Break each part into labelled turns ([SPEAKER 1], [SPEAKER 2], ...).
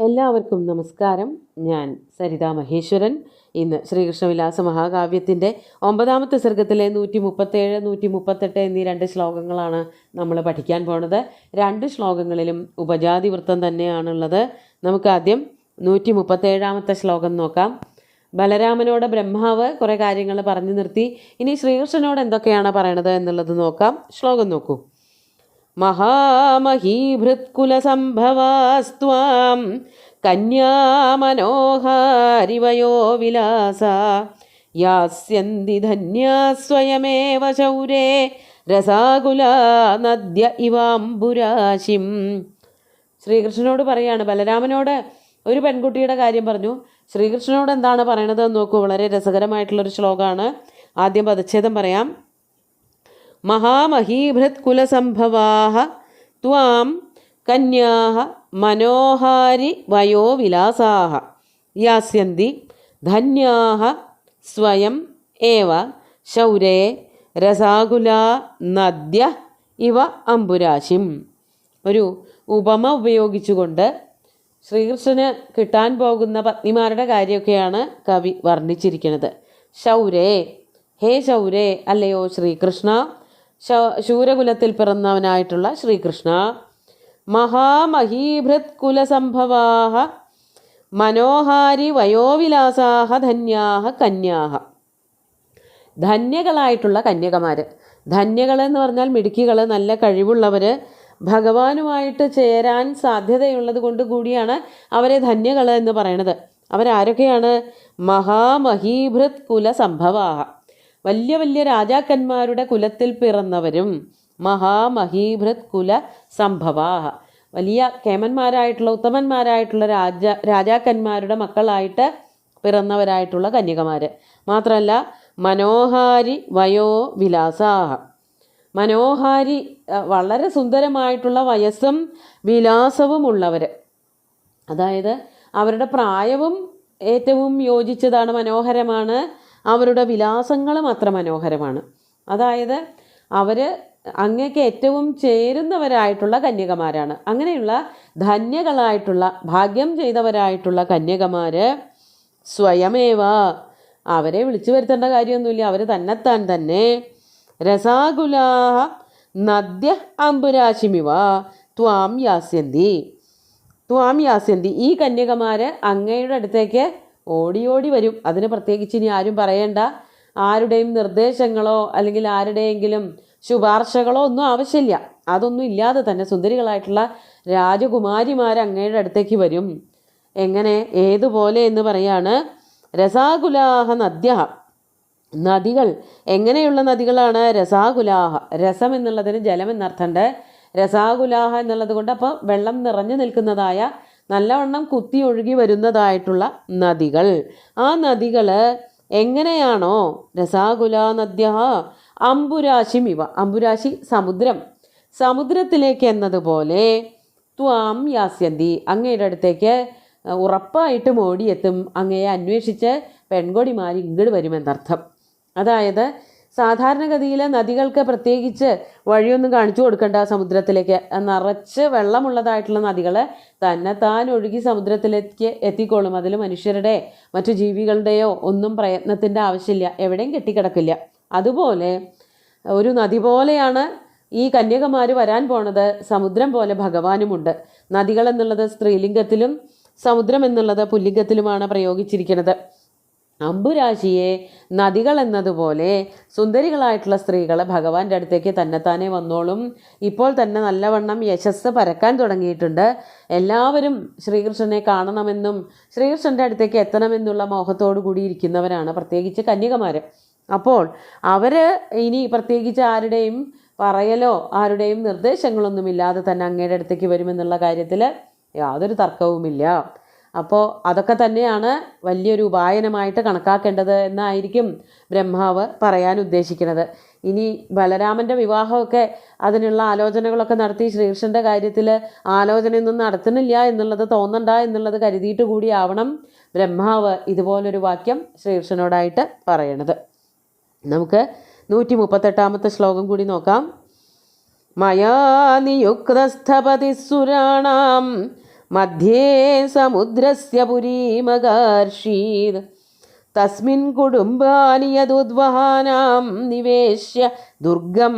[SPEAKER 1] എല്ലാവർക്കും നമസ്കാരം. ഞാൻ സരിതാ മഹേശ്വരൻ. ഇന്ന് ശ്രീകൃഷ്ണവിലാസ മഹാകാവ്യത്തിൻ്റെ 9ാമത്തെ സർഗത്തിലെ 137, 138 എന്നീ 2 ശ്ലോകങ്ങളാണ് നമ്മൾ പഠിക്കാൻ പോണത്. 2 ശ്ലോകങ്ങളിലും ഉപജാതി വൃത്തം തന്നെയാണുള്ളത്. നമുക്ക് ആദ്യം 137ാമത്തെ ശ്ലോകം നോക്കാം. ബലരാമനോട് ബ്രഹ്മാവ് കുറേ കാര്യങ്ങൾ പറഞ്ഞു നിർത്തി. ഇനി ശ്രീകൃഷ്ണനോട് എന്തൊക്കെയാണ് പറയണത് എന്നുള്ളത് നോക്കാം. ശ്ലോകം നോക്കൂ. മഹാമഹീഭൃത്കുലസംഭവാസ്ത്വാം കന്യാമനോഹാരിവയോ വിലാസ യാസ്യന്തി ധന്യാ സ്വയമേവ ശൗരേ രസാകുലാ നദ്യ ഇവാംബുരാശിം. ശ്രീകൃഷ്ണനോട് പറയാണ്, ബലരാമനോട് ഒരു പെൺകുട്ടിയുടെ കാര്യം പറഞ്ഞു. ശ്രീകൃഷ്ണനോട് എന്താണ് പറയണത് എന്ന് നോക്കൂ. വളരെ രസകരമായിട്ടുള്ളൊരു ശ്ലോകമാണ്. ആദ്യം പദച്ഛേദം പറയാം. മഹാമഹീഭൃത്കുലസംഭവാഃ ത്വാം കന്യാഃ മനോഹാരി വയോ വിലാസാഃ യാസ്യന്തി ധന്യാഃ സ്വയം ഏവ ശൗരേ രസാകുലാ നദ്യ ഇവ അംബുരാശിം. ഒരു ഉപമ ഉപയോഗിച്ചുകൊണ്ട് ശ്രീകൃഷ്ണന് കിട്ടാൻ പോകുന്ന പത്നിമാരുടെ കാര്യമൊക്കെയാണ് കവി വർണ്ണിച്ചിരിക്കുന്നത്. ശൗരേ, ഹേ ശൗരേ, അല്ലയോ ശ്രീകൃഷ്ണ, ശൂരകുലത്തിൽ പിറന്നവനായിട്ടുള്ള ശ്രീകൃഷ്ണ. മഹാമഹീഭൃത്കുലസംഭവാഃ മനോഹാരി വയോവിലാസാഃ ധന്യാഃ കന്യാഃ. ധന്യകളായിട്ടുള്ള കന്യകമാർ. ധന്യകൾ എന്ന് പറഞ്ഞാൽ മിടുക്കികൾ, നല്ല കഴിവുള്ളവർ, ഭഗവാനുമായിട്ട് ചേരാൻ സാധ്യതയുള്ളത് കൊണ്ട് കൂടിയാണ് അവരെ ധന്യകൾ എന്ന് പറയണത്. അവരാരൊക്കെയാണ്? മഹാമഹീഭൃത്കുലസംഭവാഃ, വലിയ വലിയ രാജാക്കന്മാരുടെ കുലത്തിൽ പിറന്നവരും. മഹാമഹീഭൃത്കുല സംഭവാഃ, വലിയ കേമന്മാരായിട്ടുള്ള ഉത്തമന്മാരായിട്ടുള്ള രാജാക്കന്മാരുടെ മക്കളായിട്ട് പിറന്നവരായിട്ടുള്ള കന്യകമാർ. മാത്രമല്ല മനോഹാരി വയോ വിലാസാഹ, മനോഹാരി, വളരെ സുന്ദരമായിട്ടുള്ള വയസ്സും വിലാസവുമുള്ളവർ. അതായത് അവരുടെ പ്രായവും ഏറ്റവും യോജിച്ചതാണ്, മനോഹരമാണ്. അവരുടെ വിലാസങ്ങളും അത്ര മനോഹരമാണ്. അതായത് അവർ അങ്ങേക്ക് ഏറ്റവും ചേരുന്നവരായിട്ടുള്ള കന്യകമാരാണ്. അങ്ങനെയുള്ള ധന്യകളായിട്ടുള്ള, ഭാഗ്യം ചെയ്തവരായിട്ടുള്ള കന്യകമാർ സ്വയമേവ, അവരെ വിളിച്ചു വരുത്തേണ്ട കാര്യമൊന്നുമില്ല, അവർ തന്നെത്താൻ തന്നെ. രസാകുലാഹ നദ്യ അംബുരാശിമിവ ത്വാം യാസ്യന്തി. ത്വാം യാസ്യന്തി, ഈ കന്യകമാർ അങ്ങയുടെ അടുത്തേക്ക് ഓടി ഓടി വരും. അതിന് പ്രത്യേകിച്ച് ഇനി ആരും പറയേണ്ട. ആരുടെയും നിർദ്ദേശങ്ങളോ അല്ലെങ്കിൽ ആരുടെയെങ്കിലും ശുപാർശകളോ ഒന്നും ആവശ്യമില്ല. അതൊന്നും ഇല്ലാതെ തന്നെ സുന്ദരികളായിട്ടുള്ള രാജകുമാരിമാർ അങ്ങയുടെ അടുത്തേക്ക് വരും. എങ്ങനെ, ഏതുപോലെ എന്ന് പറയാണ്. രസാകുലാഹ നദ്യ, നദികൾ. എങ്ങനെയുള്ള നദികളാണ്? രസാകുലാഹ, രസം എന്നുള്ളതിന് ജലം എന്നർത്ഥമുണ്ട്. രസാകുലാഹ എന്നുള്ളത് കൊണ്ട് അപ്പോൾ വെള്ളം നിറഞ്ഞു നിൽക്കുന്നതായ, നല്ലവണ്ണം കുത്തി ഒഴുകി വരുന്നതായിട്ടുള്ള നദികൾ. ആ നദികൾ എങ്ങനെയാണോ? രസാകുല നദ്യ അംബുരാശിം ഇവ, അംബുരാശി സമുദ്രം, സമുദ്രത്തിലേക്ക് എന്നതുപോലെ ത്വാം യാസ്യന്തി, അങ്ങയുടെ അടുത്തേക്ക് ഉറപ്പായിട്ടും ഓടിയെത്തും. അങ്ങയെ അന്വേഷിച്ച് പെൺകൊടിമാർ ഇങ്ങോട്ട് വരുമെന്നർത്ഥം. അതായത് സാധാരണഗതിയിൽ നദികൾക്ക് പ്രത്യേകിച്ച് വഴിയൊന്നും കാണിച്ചു കൊടുക്കേണ്ട. സമുദ്രത്തിലേക്ക് നിറച്ച് വെള്ളമുള്ളതായിട്ടുള്ള നദികൾ തന്നെത്താൻ ഒഴുകി സമുദ്രത്തിലേക്ക് എത്തിക്കോളും. അതിൽ മനുഷ്യരുടെ മറ്റു ജീവികളുടെയോ ഒന്നും പ്രയത്നത്തിൻ്റെ ആവശ്യമില്ല, എവിടെയും കെട്ടിക്കിടക്കില്ല. അതുപോലെ ഒരു നദി പോലെയാണ് ഈ കന്യകമാർ വരാൻ പോണത്. സമുദ്രം പോലെ ഭഗവാനുമുണ്ട്. നദികൾ എന്നുള്ളത് സ്ത്രീലിംഗത്തിലും സമുദ്രം എന്നുള്ളത് പുല്ലിംഗത്തിലുമാണ് പ്രയോഗിച്ചിരിക്കുന്നത്. അംബുരാശിയെ നദികൾ എന്നതുപോലെ സുന്ദരികളായിട്ടുള്ള സ്ത്രീകൾ ഭഗവാന്റെ അടുത്തേക്ക് തന്നെത്താനെ വന്നോളും. ഇപ്പോൾ തന്നെ നല്ലവണ്ണം യശസ് പരക്കാൻ തുടങ്ങിയിട്ടുണ്ട്. എല്ലാവരും ശ്രീകൃഷ്ണനെ കാണണമെന്നും ശ്രീകൃഷ്ണൻ്റെ അടുത്തേക്ക് എത്തണമെന്നുള്ള മോഹത്തോടു കൂടി ഇരിക്കുന്നവരാണ്, പ്രത്യേകിച്ച് കന്യകമാർ. അപ്പോൾ അവർ ഇനി പ്രത്യേകിച്ച് ആരുടെയും പറയലോ ആരുടെയും നിർദ്ദേശങ്ങളൊന്നുമില്ലാതെ തന്നെ അങ്ങയുടെ അടുത്തേക്ക് വരുമെന്നുള്ള കാര്യത്തിൽ യാതൊരു തർക്കവുമില്ല. അപ്പോൾ അതൊക്കെ തന്നെയാണ് വലിയൊരു ഉപായനമായിട്ട് കണക്കാക്കേണ്ടത് എന്നായിരിക്കും ബ്രഹ്മാവ് പറയാൻ ഉദ്ദേശിക്കുന്നത്. ഇനി ബലരാമൻ്റെ വിവാഹമൊക്കെ അതിനുള്ള ആലോചനകളൊക്കെ നടത്തി ശ്രീകൃഷ്ണൻ്റെ കാര്യത്തിൽ ആലോചനയൊന്നും നടത്തുന്നില്ല എന്നുള്ളത് തോന്നണ്ട എന്നുള്ളത് കരുതിയിട്ട് കൂടിയാവണം ബ്രഹ്മാവ് ഇതുപോലൊരു വാക്യം ശ്രീകൃഷ്ണനോടായിട്ട് പറയണത്. നമുക്ക് 138ാമത്തെ ശ്ലോകം കൂടി നോക്കാം. മയാ നിയുക്തസ്ഥപതിസുരാണാം മധ്യേ സമുദ്രസ്യ പുരീമകാർഷീത് തസ്മിൻ കുടുംബാനി യദുദ്വഹാനാം നിവേശ്യ ദുർഗം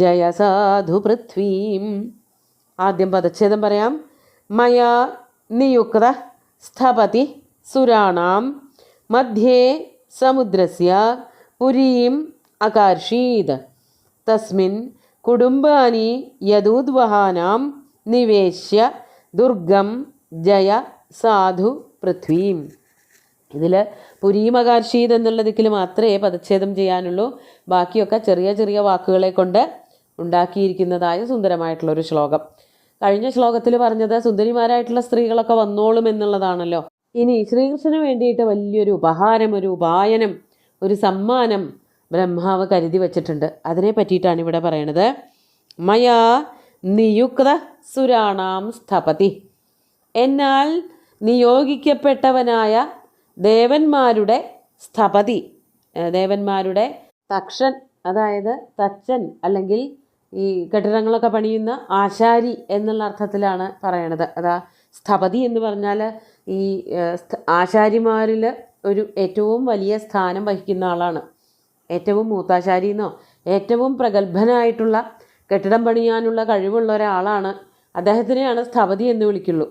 [SPEAKER 1] ജയസാധു പൃഥ്വീം. ആദ്യം പദച്ഛേദം പറയാം. മയാ നിയുക്ത സ്ഥപതി സുരാണാം മധ്യേ സമുദ്രസ്യ പുരീം അകാർഷീത് തസ്മിൻ കുടുംബാനി യദൂദ്വഹാനാം നിവേശ്യ ദുർഗം ജയ സാധു പൃഥ്വീം. ഇതിൽ പുരീമകാർഷീത് എന്നുള്ള ദിക്കിൽ മാത്രമേ പദച്ഛേദം ചെയ്യാനുള്ളൂ. ബാക്കിയൊക്കെ ചെറിയ ചെറിയ വാക്കുകളെ കൊണ്ട് ഉണ്ടാക്കിയിരിക്കുന്നതായ സുന്ദരമായിട്ടുള്ളൊരു ശ്ലോകം. കഴിഞ്ഞ ശ്ലോകത്തിൽ പറഞ്ഞത് സുന്ദരിമാരായിട്ടുള്ള സ്ത്രീകളൊക്കെ വന്നോളും എന്നുള്ളതാണല്ലോ. ഇനി ശ്രീകൃഷ്ണന് വേണ്ടിയിട്ട് വലിയൊരു ഉപഹാരം, ഒരു ഉപായനം, ഒരു സമ്മാനം ബ്രഹ്മാവ് കരുതി വച്ചിട്ടുണ്ട്. അതിനെ പറ്റിയിട്ടാണ് ഇവിടെ പറയണത്. മയാ നിയുക്ത സുരാണാം സ്ഥപതി, എന്നാൽ നിയോഗിക്കപ്പെട്ടവനായ ദേവന്മാരുടെ സ്ഥപതി, ദേവന്മാരുടെ തക്ഷൻ, അതായത് തച്ചൻ അല്ലെങ്കിൽ ഈ കെട്ടിടങ്ങളൊക്കെ പണിയുന്ന ആശാരി എന്നുള്ള അർത്ഥത്തിലാണ് പറയണത്. അതാ സ്ഥപതി എന്ന് പറഞ്ഞാൽ ഈ ആശാരിമാരിൽ ഒരു ഏറ്റവും വലിയ സ്ഥാനം വഹിക്കുന്ന ആളാണ്. ഏറ്റവും മൂത്താശാരി എന്നോ ഏറ്റവും പ്രഗത്ഭനായിട്ടുള്ള കെട്ടിടം പണിയാനുള്ള കഴിവുള്ള ഒരാളാണ്. അദ്ദേഹത്തിനെയാണ് സ്ഥപതി എന്ന് വിളിക്കുള്ളൂ.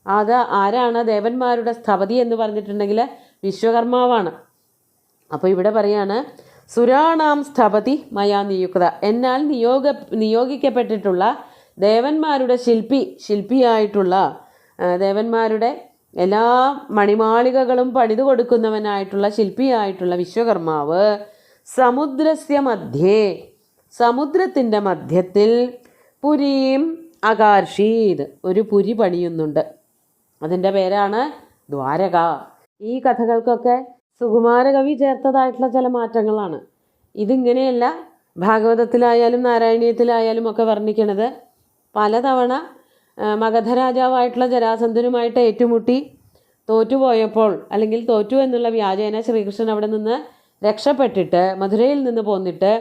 [SPEAKER 1] അത് ആരാണ് ദേവന്മാരുടെ സ്ഥപതി എന്ന് പറഞ്ഞിട്ടുണ്ടെങ്കിൽ വിശ്വകർമാവാണ്. അപ്പോൾ ഇവിടെ പറയാണ് സുരാണാം സ്ഥപതി മയാ നിയുക്ത, എന്നാൽ നിയോഗിക്കപ്പെട്ടിട്ടുള്ള ദേവന്മാരുടെ ശില്പിയായിട്ടുള്ള ദേവന്മാരുടെ എല്ലാ മണിമാളികകളും പണിതു കൊടുക്കുന്നവനായിട്ടുള്ള ശില്പിയായിട്ടുള്ള വിശ്വകർമാവ് സമുദ്രസ്യ മധ്യേ, സമുദ്രത്തിൻ്റെ മധ്യത്തിൽ പുരീം അകാർഷീത്, ഒരു പുരി പണിയുന്നുണ്ട്. അതിൻ്റെ പേരാണ് ദ്വാരക. ഈ കഥകൾക്കൊക്കെ സുകുമാരകവി ചേർത്തതായിട്ടുള്ള ചില മാറ്റങ്ങളാണ്. ഇതിങ്ങനെയല്ല ഭാഗവതത്തിലായാലും നാരായണീയത്തിലായാലും ഒക്കെ വർണ്ണിക്കണത്. പലതവണ മഗധരാജാവായിട്ടുള്ള ജരാസന്ധനുമായിട്ട് ഏറ്റുമുട്ടി തോറ്റുപോയപ്പോൾ, അല്ലെങ്കിൽ തോറ്റു എന്നുള്ള വ്യാജേന ശ്രീകൃഷ്ണൻ അവിടെ നിന്ന് രക്ഷപ്പെട്ടിട്ട് മധുരയിൽ നിന്ന് പോന്നിട്ട്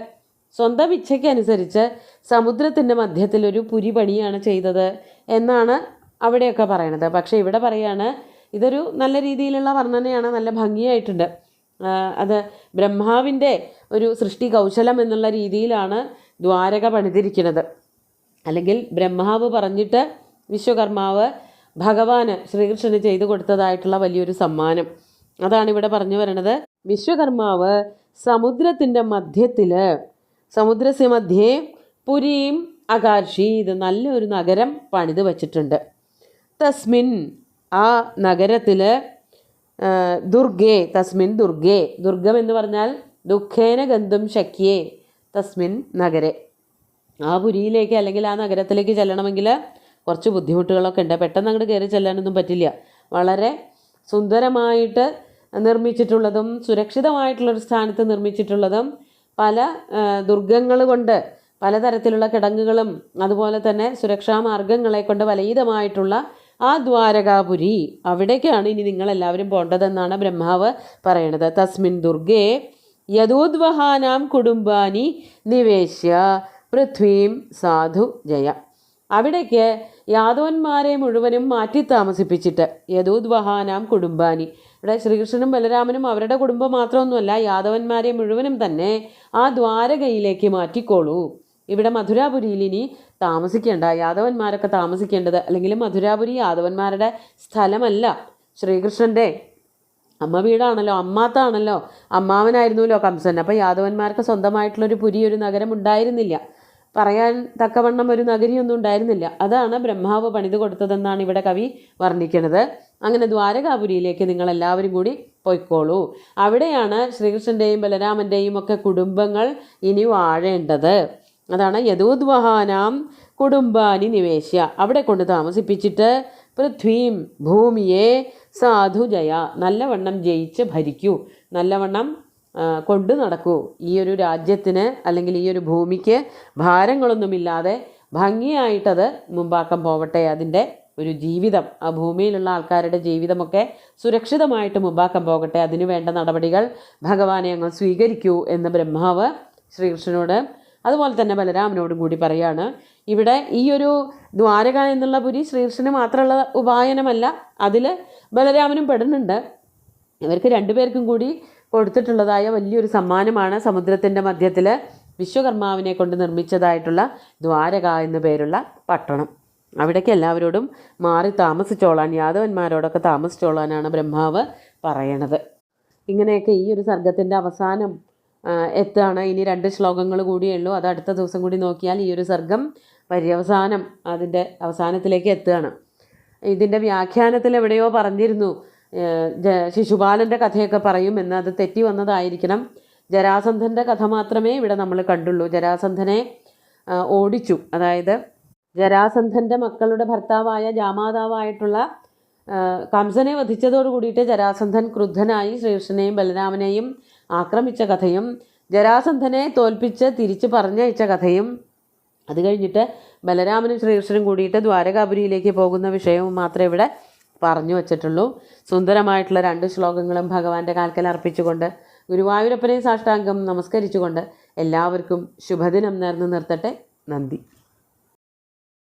[SPEAKER 1] സ്വന്തം ഇച്ഛയ്ക്കനുസരിച്ച് സമുദ്രത്തിൻ്റെ മധ്യത്തിൽ ഒരു പുരി പണിയാണ് ചെയ്തത് എന്നാണ് അവിടെയൊക്കെ പറയണത്. പക്ഷേ ഇവിടെ പറയാണ് ഇതൊരു നല്ല രീതിയിലുള്ള വർണ്ണനയാണ്, നല്ല ഭംഗിയായിട്ടുണ്ട്. അത് ബ്രഹ്മാവിൻ്റെ ഒരു സൃഷ്ടി കൗശലം എന്നുള്ള രീതിയിലാണ് ദ്വാരക പണിതിരിക്കുന്നത്. അല്ലെങ്കിൽ ബ്രഹ്മാവ് പറഞ്ഞിട്ട് വിശ്വകർമാവ് ഭഗവാന് ശ്രീകൃഷ്ണന് ചെയ്തു കൊടുത്തതായിട്ടുള്ള വലിയൊരു സമ്മാനം. അതാണ് ഇവിടെ പറഞ്ഞു വരണത്. വിശ്വകർമാവ് സമുദ്രത്തിൻ്റെ മധ്യത്തിൽ, സമുദ്രസ്യ മധ്യേ പുരീം അകാർഷീത്, നല്ലൊരു നഗരം പണിത് വച്ചിട്ടുണ്ട്. തസ്മിൻ, ആ നഗരത്തിൽ ദുർഗേ, തസ്മിൻ ദുർഗേ, ദുർഗം എന്ന് പറഞ്ഞാൽ ദുഃഖേന ഗന്ധും ശക്യേ തസ്മിൻ നഗരെ, ആ പുരിയിലേക്ക് അല്ലെങ്കിൽ ആ നഗരത്തിലേക്ക് ചെല്ലണമെങ്കിൽ കുറച്ച് ബുദ്ധിമുട്ടുകളൊക്കെ ഉണ്ട്. പെട്ടെന്ന് അങ്ങോട്ട് കയറി ചെല്ലാനൊന്നും പറ്റില്ല. വളരെ സുന്ദരമായിട്ട് നിർമ്മിച്ചിട്ടുള്ളതും സുരക്ഷിതമായിട്ടുള്ളൊരു സ്ഥാനത്ത് നിർമ്മിച്ചിട്ടുള്ളതും പല ദുർഗങ്ങൾ കൊണ്ട്, പലതരത്തിലുള്ള കിടങ്ങുകളും അതുപോലെ തന്നെ സുരക്ഷാ മാർഗങ്ങളെ കൊണ്ട് വലയിതമായിട്ടുള്ള ആ ദ്വാരകാപുരി, അവിടേക്കാണ് ഇനി നിങ്ങളെല്ലാവരും പോകേണ്ടതെന്നാണ് ബ്രഹ്മാവ് പറയണത്. തസ്മിൻ ദുർഗേ യദൂദ്വഹാനാം കുടുംബാനി നിവേശ്യ പൃഥ്വീം സാധു ജയ, അവിടേക്ക് യാദവന്മാരെ മുഴുവനും മാറ്റി താമസിപ്പിച്ചിട്ട്, യദൂദ്വഹാനാം കുടുംബാനി, ഇവിടെ ശ്രീകൃഷ്ണനും ബലരാമനും അവരുടെ കുടുംബം മാത്രമൊന്നുമല്ല, യാദവന്മാരെ മുഴുവനും തന്നെ ആ ദ്വാരകയിലേക്ക് മാറ്റിക്കോളൂ. ഇവിടെ മധുരാപുരിയിൽ ഇനി താമസിക്കേണ്ട, യാദവന്മാരൊക്കെ താമസിക്കേണ്ടത്, അല്ലെങ്കിൽ മധുരാപുരി യാദവന്മാരുടെ സ്ഥലമല്ല, ശ്രീകൃഷ്ണൻ്റെ അമ്മ വീടാണല്ലോ, അമ്മാത്താണല്ലോ, അമ്മാവനായിരുന്നല്ലോ കംസൻ. അപ്പോൾ യാദവന്മാർക്ക് സ്വന്തമായിട്ടുള്ളൊരു പുരി, ഒരു നഗരം ഉണ്ടായിരുന്നില്ല, പറയാൻ തക്കവണ്ണം ഒരു നഗരിയൊന്നും ഉണ്ടായിരുന്നില്ല. അതാണ് ബ്രഹ്മാവ് പണിത് കൊടുത്തതെന്നാണ് ഇവിടെ കവി വർണ്ണിക്കുന്നത്. അങ്ങനെ ദ്വാരകാപുരിയിലേക്ക് നിങ്ങളെല്ലാവരും കൂടി പൊയ്ക്കോളൂ. അവിടെയാണ് ശ്രീകൃഷ്ണൻ്റെയും ബലരാമൻ്റെയും ഒക്കെ കുടുംബങ്ങൾ ഇനി വാഴേണ്ടത്. അതാണ് യദൂദ്വഹാനാം കുടുംബാനി നിവേശ്യ, അവിടെ കൊണ്ട് താമസിപ്പിച്ചിട്ട് പൃഥ്വീം, ഭൂമിയെ സാധു ജയ, നല്ലവണ്ണം ജയിച്ച് ഭരിക്കൂ, നല്ലവണ്ണം കൊണ്ടു നടക്കൂ. ഈ ഒരു രാജ്യത്തിന് അല്ലെങ്കിൽ ഈ ഒരു ഭൂമിക്ക് ഭാരങ്ങളൊന്നുമില്ലാതെ ഭംഗിയായിട്ടത് മുമ്പാക്കം പോവട്ടെ. അതിൻ്റെ ഒരു ജീവിതം, ആ ഭൂമിയിലുള്ള ആൾക്കാരുടെ ജീവിതമൊക്കെ സുരക്ഷിതമായിട്ട് മുമ്പാക്കം പോകട്ടെ. അതിനു വേണ്ട നടപടികൾ ഭഗവാനെ അങ്ങ് സ്വീകരിക്കൂ എന്ന് ബ്രഹ്മാവ് ശ്രീകൃഷ്ണനോട് അതുപോലെ തന്നെ ബലരാമനോടും കൂടി പറയാണ്. ഇവിടെ ഈ ഒരു ദ്വാരക എന്നുള്ള പുരി ശ്രീകൃഷ്ണന് മാത്രമുള്ള ഉപായനമല്ല, അതിൽ ബലരാമനും പെടുന്നുണ്ട്. ഇവർക്ക് രണ്ടുപേർക്കും കൂടി കൊടുത്തിട്ടുള്ളതായ വലിയൊരു സമ്മാനമാണ് സമുദ്രത്തിൻ്റെ മധ്യത്തിൽ വിശ്വകർമാവിനെ കൊണ്ട് നിർമ്മിച്ചതായിട്ടുള്ള ദ്വാരക എന്നു പേരുള്ള പട്ടണം. അവിടേക്ക് എല്ലാവരോടും മാറി താമസിച്ചോളാൻ, യാദവന്മാരോടൊക്കെ താമസിച്ചോളാനാണ് ബ്രഹ്മാവ് പറയണത്. ഇങ്ങനെയൊക്കെ ഈ ഒരു സർഗത്തിൻ്റെ അവസാനം എത്തുകയാണ്. ഇനി 2 ശ്ലോകങ്ങൾ കൂടിയേ ഉള്ളൂ. അത് അടുത്ത ദിവസം കൂടി നോക്കിയാൽ ഈ ഒരു സർഗം പര്യവസാനം അതിൻ്റെ അവസാനത്തിലേക്ക് എത്തുകയാണ്. ഇതിൻ്റെ വ്യാഖ്യാനത്തിൽ എവിടെയോ പറഞ്ഞിരുന്നു ശിശുപാലൻ്റെ കഥയൊക്കെ പറയുമെന്ന്. അത് തെറ്റി വന്നതായിരിക്കണം. ജരാസന്ധൻ്റെ കഥ മാത്രമേ ഇവിടെ നമ്മൾ കണ്ടുള്ളൂ. ജരാസന്ധനെ ഓടിച്ചു, അതായത് ജരാസന്ധൻ്റെ മക്കളുടെ ഭർത്താവായ ജാമാതാവായിട്ടുള്ള കംസനെ വധിച്ചതോടു കൂടിയിട്ട് ജരാസന്ധൻ ക്രുദ്ധനായി ശ്രീകൃഷ്ണനെയും ബലരാമനെയും ആക്രമിച്ച കഥയും ജരാസന്ധനെ തോൽപ്പിച്ച് തിരിച്ച് പറഞ്ഞയച്ച കഥയും അത് കഴിഞ്ഞിട്ട് ബലരാമനും ശ്രീകൃഷ്ണനും കൂടിയിട്ട് ദ്വാരകാപുരിയിലേക്ക് പോകുന്ന വിഷയവും മാത്രമേ ഇവിടെ പറഞ്ഞു വച്ചിട്ടുള്ളൂ. സുന്ദരമായിട്ടുള്ള 2 ശ്ലോകങ്ങളും ഭഗവാന്റെ കാൽക്കൽ അർപ്പിച്ചുകൊണ്ട് ഗുരുവായൂരപ്പനെ സാഷ്ടാംഗം നമസ്കരിച്ചുകൊണ്ട് എല്ലാവർക്കും ശുഭദിനം നേർന്നു നിർത്തട്ടെ. നന്ദി.